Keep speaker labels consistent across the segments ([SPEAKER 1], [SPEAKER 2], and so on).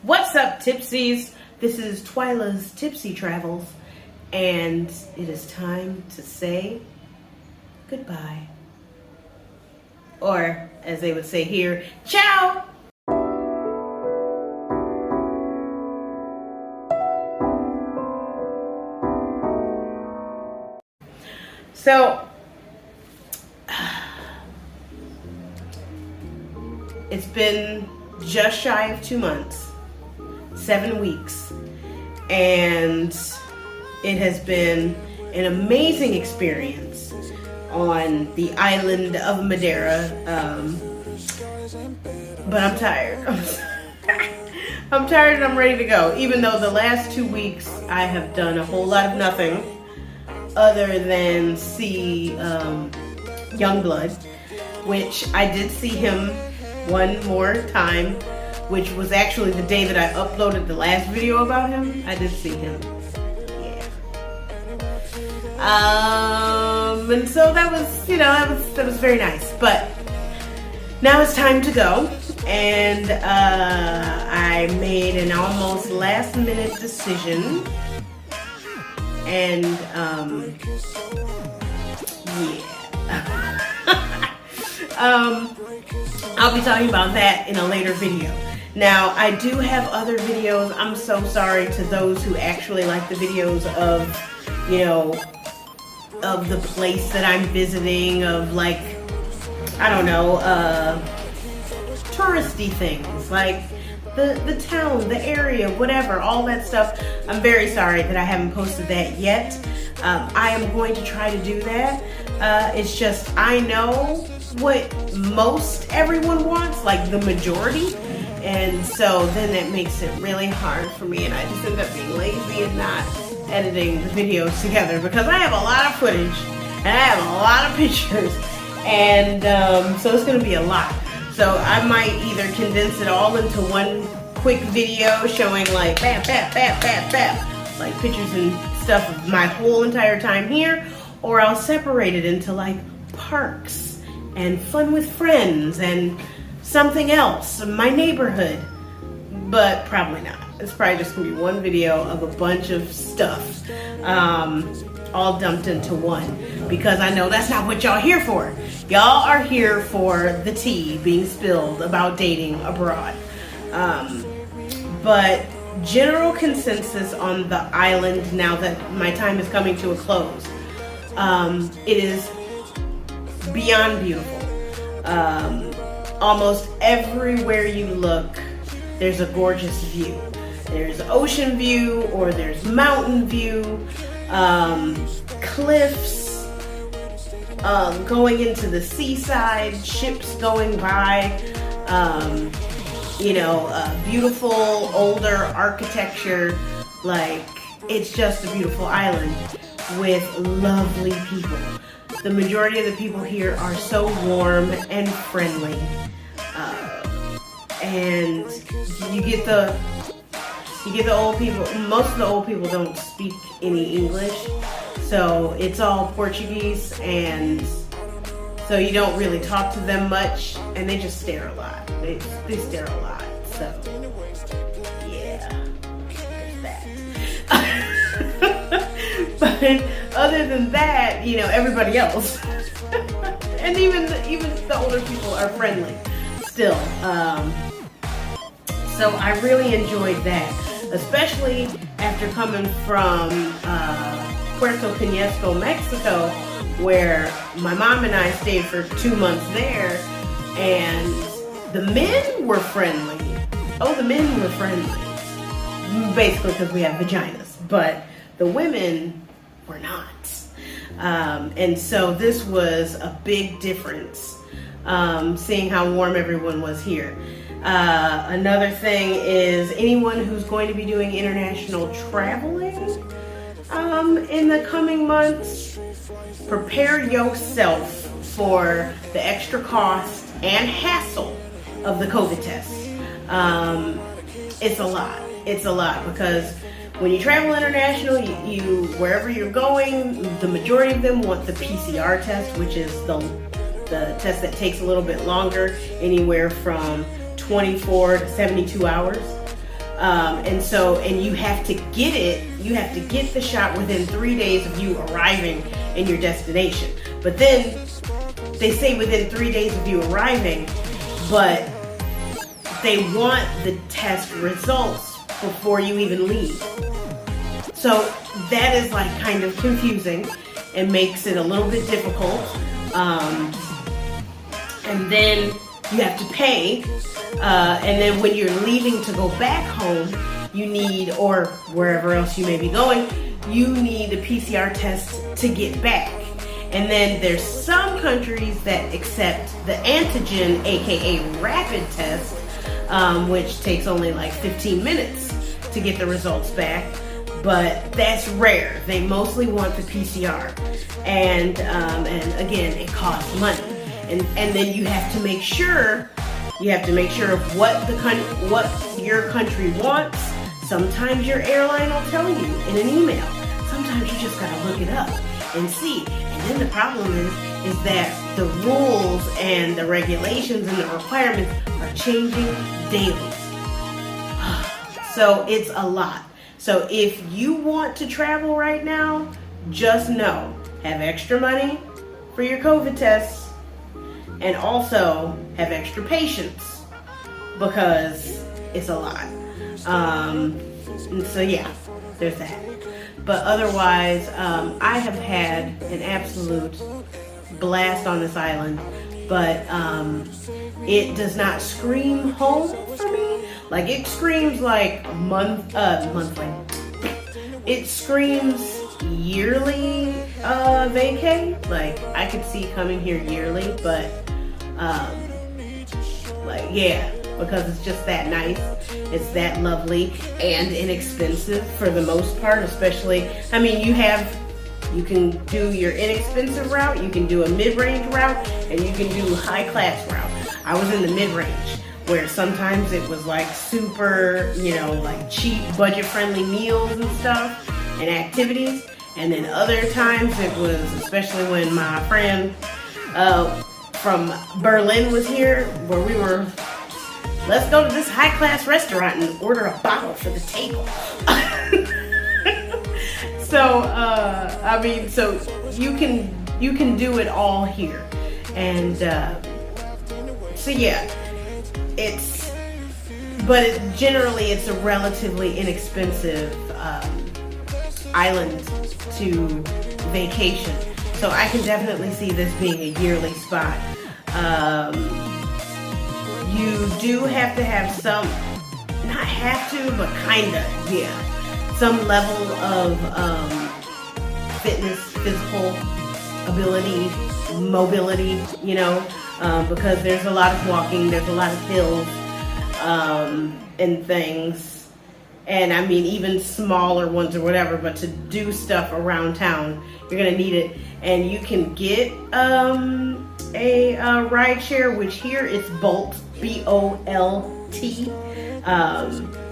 [SPEAKER 1] What's up, Tipsies? This is Twyla's Tipsy Travels, and it is time to say goodbye. Or, as they would say here, ciao! So, it's been just shy of 2 months, 7 weeks, and it has been an amazing experience on the island of Madeira, but I'm tired. I'm tired and I'm ready to go, even though the last 2 weeks I have done a whole lot of nothing other than see Youngblood, which I did see him one more time, which was actually the day that I uploaded the last video about him. I did see him. Yeah. And so that was, that was very nice. But now it's time to go, and I made an almost last minute decision. And I'll be talking about that in a later video. Now, I do have other videos. I'm so sorry to those who actually like the videos of, of the place that I'm visiting, of like, I don't know, touristy things, like the town, the area, whatever, all that stuff. I'm very sorry that I haven't posted that yet. I am going to try to do that. It's just, I know what most everyone wants, like the majority, and so then that makes it really hard for me, and I just end up being lazy and not editing the videos together, because I have a lot of footage and I have a lot of pictures, and so it's going to be a lot. So I might either condense it all into one quick video showing like bam, bam, bam, bam, bam, like pictures and stuff of my whole entire time here, or I'll separate it into like parks and fun with friends and something else, my neighborhood, but probably not. It's probably just gonna be one video of a bunch of stuff, all dumped into one, because I know that's not what y'all here for. Y'all are here for the tea being spilled about dating abroad. But general consensus on the island, now that my time is coming to a close, it is beyond beautiful. Almost everywhere you look, there's a gorgeous view. There's ocean view, or there's mountain view, cliffs, going into the seaside, ships going by, beautiful older architecture. Like, it's just a beautiful island with lovely people. The majority of the people here are so warm and friendly, and you get the old people. Most of the old people don't speak any English, so it's all Portuguese, and so you don't really talk to them much, and they just stare a lot. They stare a lot, so yeah, there's that. But other than that, everybody else, and even the older people are friendly still. So I really enjoyed that, especially after coming from Puerto Peñasco, Mexico, where my mom and I stayed for 2 months there, and the men were friendly. Oh, the men were friendly. Basically because we have vaginas, but the women were not. And so this was a big difference, seeing how warm everyone was here. Another thing is, anyone who's going to be doing international traveling in the coming months, prepare yourself for the extra cost and hassle of the COVID test. It's a lot. It's a lot, because when you travel international, you wherever you're going, the majority of them want the PCR test, which is the test that takes a little bit longer, anywhere from 24 to 72 hours. And you have to get it, you have to get the shot within 3 days of you arriving in your destination. But then they say within 3 days of you arriving, but they want the test results before you even leave. So that is like kind of confusing and makes it a little bit difficult. And then you have to pay. And then when you're leaving to go back home, you need, or wherever else you may be going, you need a PCR test to get back. And then there's some countries that accept the antigen, aka rapid test, which takes only like 15 minutes to get the results back. But that's rare. They mostly want the PCR. And again, it costs money. And then you have to make sure of what your country wants. Sometimes your airline will tell you in an email. Sometimes you just gotta look it up and see. And then the problem is that the rules and the regulations and the requirements are changing daily. So it's a lot. So if you want to travel right now, just know, have extra money for your COVID tests, and also have extra patience, because it's a lot. And so yeah, there's that. But otherwise, I have had an absolute blast on this island, but it does not scream home for me. Like, it screams like monthly. It screams yearly vacay. Like, I could see coming here yearly, but like, yeah, because it's just that nice. It's that lovely and inexpensive for the most part, especially, I mean, you can do your inexpensive route, you can do a mid-range route, and you can do high-class route. I was in the mid-range, where sometimes it was like super, like cheap, budget-friendly meals and stuff and activities. And then other times it was, especially when my friend from Berlin was here, where we were, let's go to this high-class restaurant and order a bottle for the table. So, I mean, so you can do it all here. And so yeah, generally it's a relatively inexpensive island to vacation. So I can definitely see this being a yearly spot. You do have to have some, not have to, but kinda, yeah, some level of fitness, physical ability, mobility, because there's a lot of walking, there's a lot of hills, and things. And I mean, even smaller ones or whatever, but to do stuff around town, you're gonna need it. And you can get a ride share, which here it's Bolt, B-O-L-T.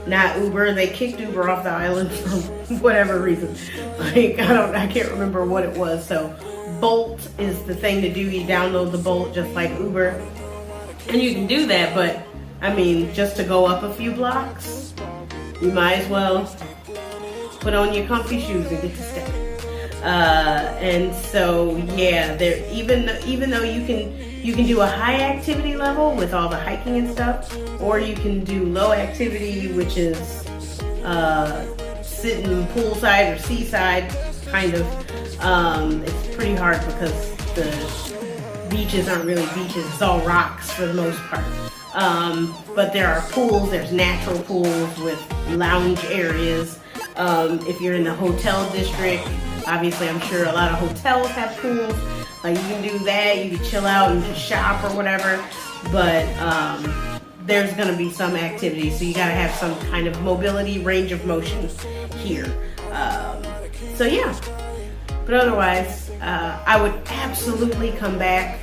[SPEAKER 1] Not Uber. They kicked Uber off the island for whatever reason. Like, I can't remember what it was. So Bolt is the thing to do. You download the Bolt just like Uber, and you can do that. But I mean, just to go up a few blocks, you might as well put on your comfy shoes and get to step. And so yeah, there, even though you can do a high activity level with all the hiking and stuff, or you can do low activity, which is sitting poolside or seaside, kind of. It's pretty hard because the beaches aren't really beaches, it's all rocks for the most part. But there are pools, there's natural pools with lounge areas. If you're in the hotel district, obviously I'm sure a lot of hotels have pools. Like, you can do that, you can chill out and just shop or whatever. But there's gonna be some activity, so you gotta have some kind of mobility, range of motion here. So yeah, but otherwise, I would absolutely come back.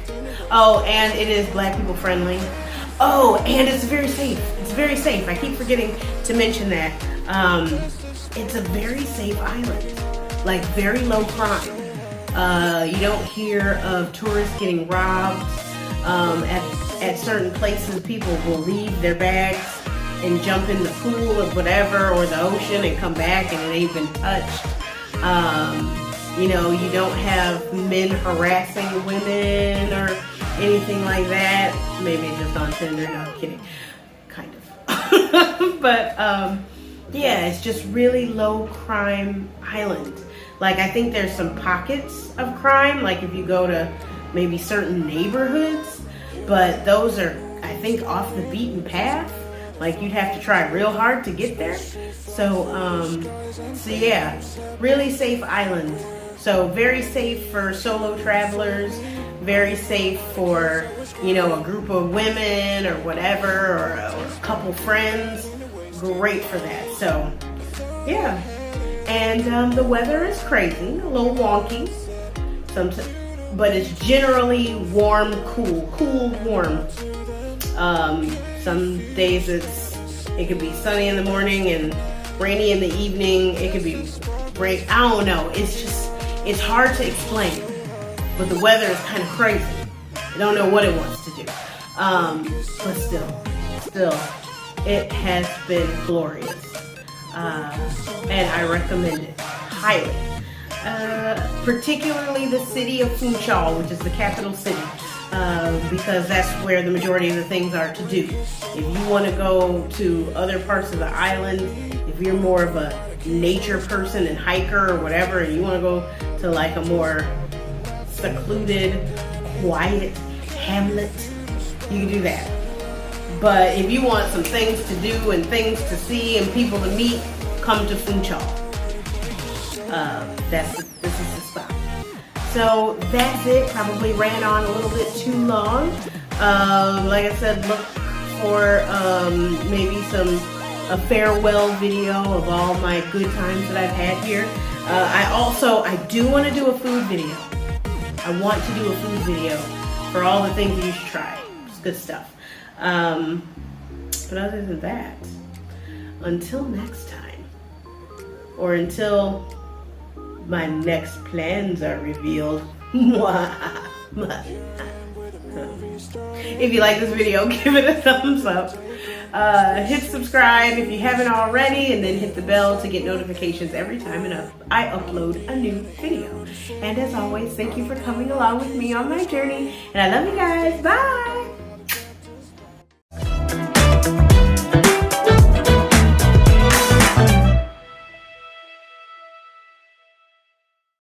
[SPEAKER 1] Oh, and it is Black people friendly. Oh, and it's very safe. It's very safe. I keep forgetting to mention that. It's a very safe island, like very low crime. You don't hear of tourists getting robbed. At certain places, people will leave their bags and jump in the pool or whatever, or the ocean, and come back and it ain't been touched. You know, you don't have men harassing women or anything like that. Maybe just on Tinder, no, I'm kidding. Kind of. But yeah, it's just really low crime island. Like, I think there's some pockets of crime, like if you go to maybe certain neighborhoods, but those are, I think, off the beaten path. Like, you'd have to try real hard to get there. So yeah, really safe island. So very safe for solo travelers, very safe for, you know, a group of women or whatever, or a couple friends. Great for that. So yeah, and the weather is crazy, a little wonky, but it's generally warm, cool, warm. Some days it could be sunny in the morning and rainy in the evening. It could be rain. I don't know. It's hard to explain, but the weather is kind of crazy. I don't know what it wants to do. But still, it has been glorious. And I recommend it highly. Particularly the city of Funchal, which is the capital city, because that's where the majority of the things are to do. If you want to go to other parts of the island, if you're more of a nature person and hiker or whatever, and you want to go to like a more secluded, quiet hamlet, you can do that. But if you want some things to do and things to see and people to meet, come to Funchal. This is the spot. So that's it. Probably ran on a little bit too long. Like I said, look for maybe a farewell video of all my good times that I've had here. I do want to do a food video. I want to do a food video for all the things that you should try. It's good stuff. But other than that, until next time, or until my next plans are revealed. If you like this video, give it a thumbs up. Hit subscribe if you haven't already, and then hit the bell to get notifications every time I upload a new video. And as always, thank you for coming along with me on my journey. And I love you guys. Bye!